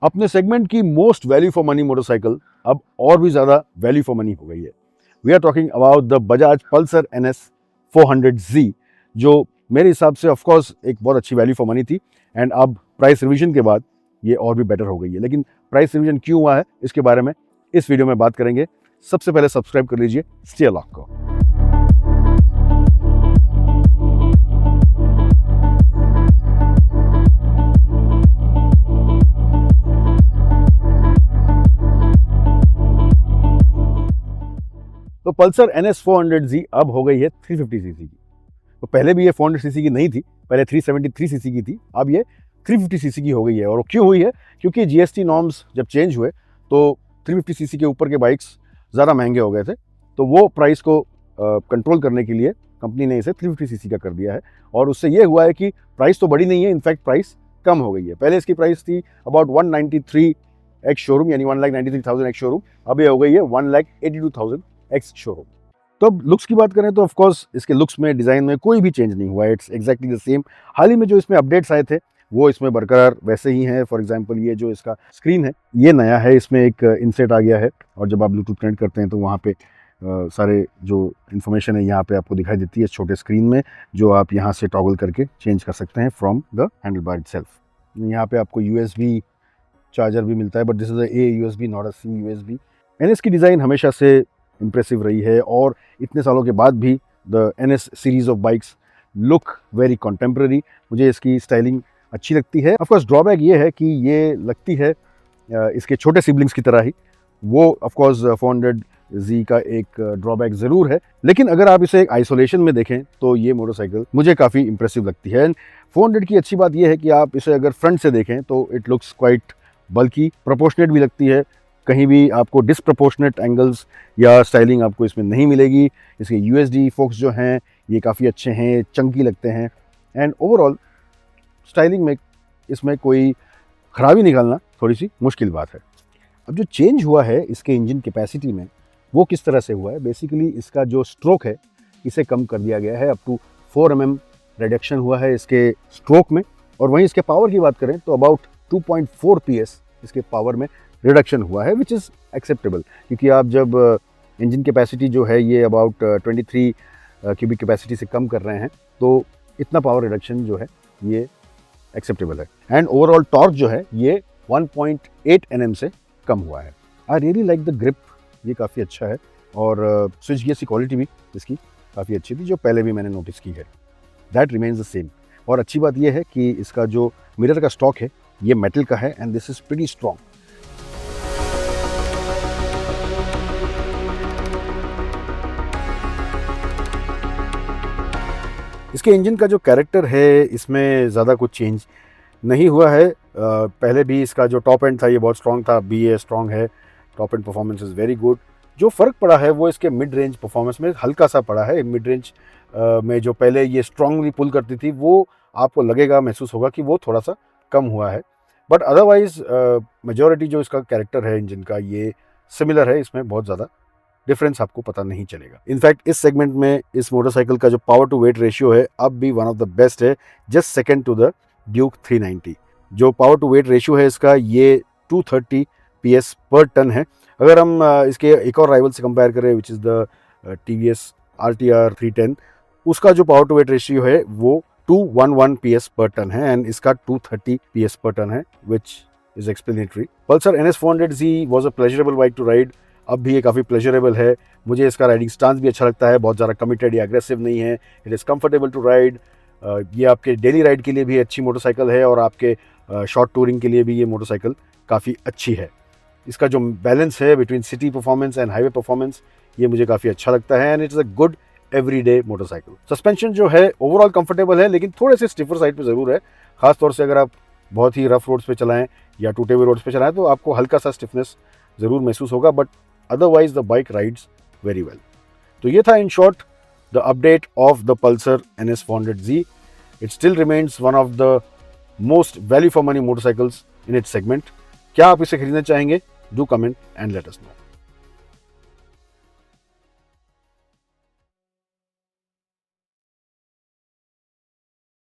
अपने सेगमेंट की most value for money motorcycle अब और भी ज़्यादा वैल्यू फॉर मनी हो गई है। We are talking about the Bajaj Pulsar NS 400Z, जो मेरे हिसाब से ऑफकोर्स एक बहुत अच्छी वैल्यू फॉर मनी थी एंड अब प्राइस रिवीजन के बाद ये और भी बेटर हो गई है। लेकिन प्राइस रिवीजन क्यों हुआ है इसके बारे में इस वीडियो में बात करेंगे। सबसे पहले सब्सक्राइब कर लीजिए स्टीयर लॉक को। तो पल्सर NS 400Z अब हो गई है 350 सीसी की। तो पहले भी ये 400 सीसी की नहीं थी, पहले 373 सीसी की थी, अब ये 350 सीसी की हो गई है। और क्यों हुई है? क्योंकि GST नॉर्म्स जब चेंज हुए तो 350 सीसी के ऊपर के बाइक्स ज़्यादा महंगे हो गए थे, तो वो प्राइस को कंट्रोल करने के लिए कंपनी ने इसे 350 सीसी का कर दिया है। और उससे ये हुआ है कि प्राइस तो बढ़ी नहीं है, इनफैक्ट प्राइस कम हो गई है। पहले इसकी प्राइस थी अबाउट 193 एक्स शोरूम, यानी 1,93,000 एक्स शोरूम, अब ये हो गई है 1,82,000 एक्स शोरूम। तो अब लुक्स की बात करें तो ऑफ कोर्स इसके लुक्स में, डिज़ाइन में कोई भी चेंज नहीं हुआ है, इट्स एग्जैक्टली द सेम। हाल ही में जो इसमें अपडेट्स आए थे वो इसमें बरकरार वैसे ही हैं। फॉर एग्जांपल ये जो इसका स्क्रीन है ये नया है, इसमें एक इनसेट आ गया है और जब आप ब्लूटूथ कनेक्ट करते हैं तो वहाँ पे सारे जो इन्फॉर्मेशन है यहाँ पे आपको दिखाई देती है छोटे स्क्रीन में, जो आप यहाँ से टॉगल करके चेंज कर सकते हैं from the handle bar itself. यहाँ पे आपको USB चार्जर भी मिलता है, but this is a USB not a C USB। NS की डिज़ाइन हमेशा से इम्प्रेसिव रही है और इतने सालों के बाद भी the NS series of bikes look very contemporary. मुझे इसकी स्टाइलिंग अच्छी लगती है। ऑफकोर्स ड्रॉबैक ये है कि ये लगती है इसके छोटे सिबलिंग्स की तरह ही, वो ऑफकोर्स 400Z का एक ड्रॉबैक ज़रूर है। लेकिन अगर आप इसे एक आइसोलेशन में देखें तो ये मोटरसाइकिल मुझे काफ़ी इंप्रेसिव लगती है। 400 की अच्छी बात यह है कि आप इसे अगर फ्रंट से देखें तो इट लुक्स क्वाइट बल्कि, प्रोपोर्शनेट भी लगती है। कहीं भी आपको डिसप्रपोर्शनेट एंगल्स या स्टाइलिंग आपको इसमें नहीं मिलेगी। इसके USD फोक्स जो हैं ये काफ़ी अच्छे हैं, चंकी लगते हैं एंड ओवरऑल स्टाइलिंग में इसमें कोई खराबी निकालना थोड़ी सी मुश्किल बात है। अब जो चेंज हुआ है इसके इंजन कैपेसिटी में वो किस तरह से हुआ है? बेसिकली इसका जो स्ट्रोक है इसे कम कर दिया गया है, अप टू 4 mm रिडक्शन हुआ है इसके स्ट्रोक में। और वहीं इसके पावर की बात करें तो अबाउट 2.4 PS इसके पावर में रिडक्शन हुआ है, विच इज़ एक्सेप्टेबल, क्योंकि आप जब इंजन कैपेसिटी जो है ये अबाउट 23 क्यूबिक कैपेसिटी से कम कर रहे हैं तो इतना पावर रिडक्शन जो है ये एक्सेप्टेबल है। एंड ओवरऑल टॉर्क जो है ये 1.8 Nm से कम हुआ है। I really like the grip, ये काफ़ी अच्छा है और स्विच गियर्स की क्वालिटी भी इसकी काफ़ी अच्छी थी, जो पहले भी मैंने नोटिस की है। That remains the same. और अच्छी बात यह है कि इसका जो मिरर का स्टॉक है ये मेटल का है and this is pretty strong. इसके इंजन का जो कैरेक्टर है इसमें ज़्यादा कुछ चेंज नहीं हुआ है। पहले भी इसका जो टॉप एंड था ये बहुत स्ट्रॉन्ग था, अभी ये स्ट्रॉन्ग है। Top and performance is very good. जो फ़र्क पड़ा है वो इसके मिड रेंज परफॉर्मेंस में हल्का सा पड़ा है। मिड रेंज में जो पहले ये स्ट्रांगली पुल करती थी वो आपको लगेगा, महसूस होगा कि वो थोड़ा सा कम हुआ है। बट अदरवाइज मेजॉरिटी जो इसका कैरेक्टर है इंजन का ये सिमिलर है, इसमें बहुत ज़्यादा डिफरेंस आपको पता नहीं चलेगा। इनफैक्ट इस सेगमेंट में इस मोटरसाइकिल का जो पावर टू वेट रेशियो है अब भी वन ऑफ द बेस्ट है, just second to the Duke 390। जो पावर टू वेट रेशियो है इसका ये 230 PS पर टन है। अगर हम इसके एक और राइवल से कंपेयर करें which is the TVS RTR 310, उसका जो पावर टू वेट रेशियो है वो 211 PS पर टन है एंड इसका 230 PS पर टन है, which is explanatory. Pulsar NS 400Z was a pleasurable bike to ride. अब भी ये काफ़ी प्लेजरेबल है। मुझे इसका राइडिंग स्टांस भी अच्छा लगता है, बहुत ज़्यादा कमिटेड या एग्रेसिव नहीं है। It is comfortable to ride. ये आपके डेली राइड के लिए भी अच्छी मोटरसाइकिल है और आपके शॉर्ट टूरिंग के लिए भी ये मोटरसाइकिल काफ़ी अच्छी है। इसका जो बैलेंस है between city performance and highway performance ये मुझे काफ़ी अच्छा लगता है and it is a good everyday motorcycle. Suspension जो है ओवरऑल कंफर्टेबल है, लेकिन थोड़े से स्टिफर साइड पे ज़रूर है। खासतौर से अगर आप बहुत ही रफ रोड्स पे चलाएं या टूटे हुए रोड्स पे चलाएं तो आपको हल्का सा स्टिफनेस ज़रूर महसूस होगा, but otherwise the bike rides very well. तो ये था in short the update of the Pulsar NS 400Z. It still remains one of the most value for money motorcycles in its segment. क्या आप इसे खरीदना चाहेंगे? Do comment and let us know.